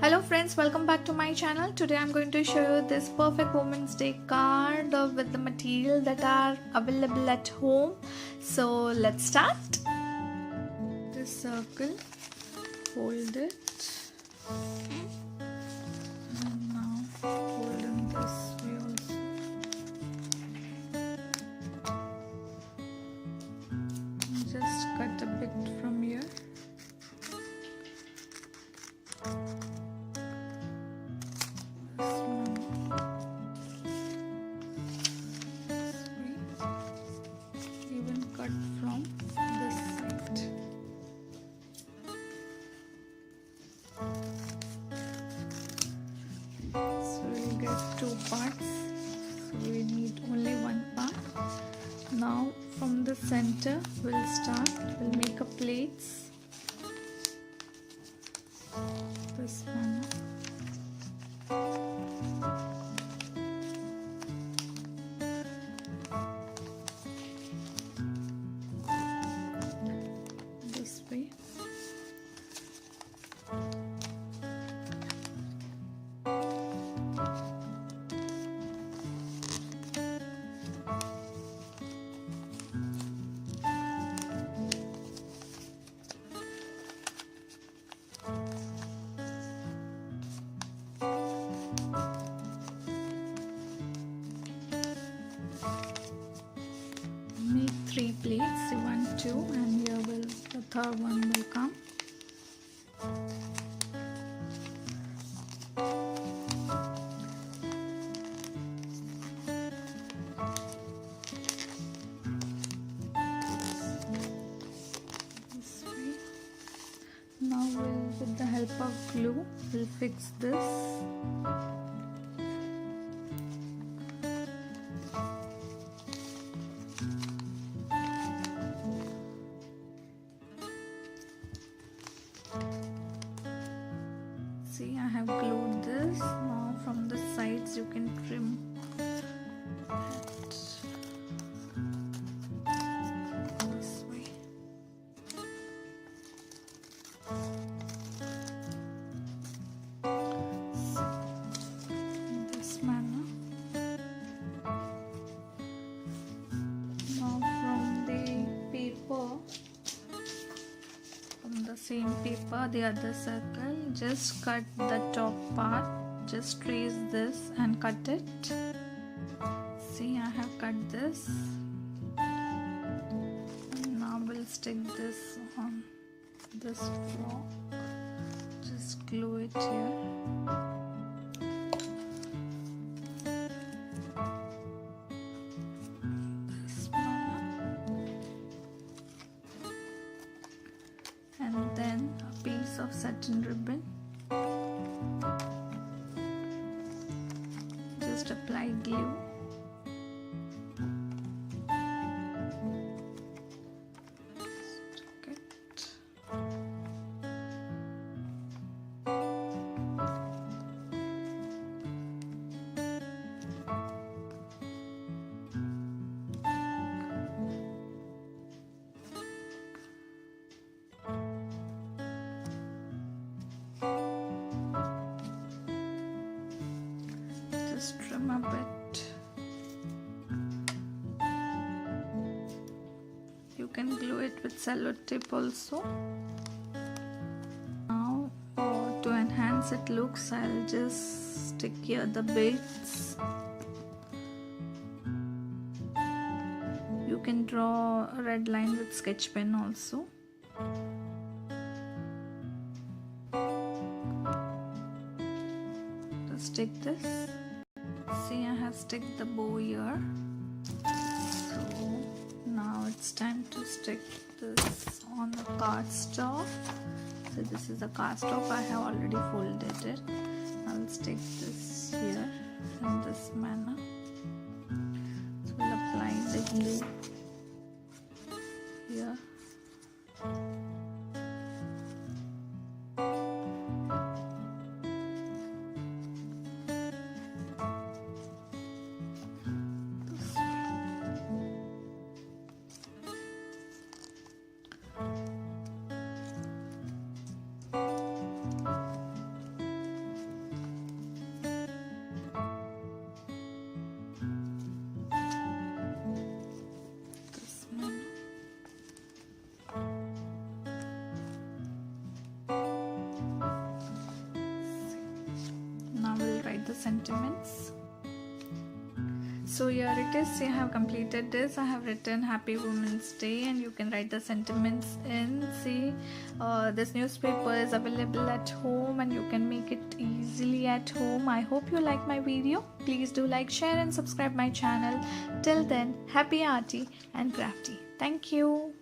Hello friends, welcome back to my channel. Today I'm going to show you this perfect Women's Day card with the material that are available at home. So let's start. This circle, hold it, and now hold in this way also. Just cut a bit from here. Cut from this side. So we'll get two parts. So we need only one part. Now from the center we'll start. We'll make a plates. This manner. Make 3 plates, 1, 2, and here will the third one will come. This way. Now with the help of glue, we'll fix this. See, I have glued this. Now from the sides you can trim it this way. In this manner. Now from the paper, from the same paper, the other circle, just cut the top part, just trace this and cut it. See, I have cut this. And now we'll stick this on this frock. Just glue it here. This manner. And then a piece of satin ribbon. Just apply glue. Stick it. Just trim a bit. You can glue it with sellotape also. Now to enhance it looks, I'll just stick here the beads. You can draw a red line with sketch pen also. Just stick this. See, I have stick the bow here. So now it's time to stick this on the cardstock. So this is the cardstock, I have already folded it. I'll stick this here in this manner. So we'll apply the glue here. the sentiments. So here it is. I have completed this. I have written Happy Women's Day, and you can write the sentiments in. See, this newspaper is available at home and you can make it easily at home. I hope you like my video. Please do like, share and subscribe my channel. Till then, happy Arty and Crafty. Thank you.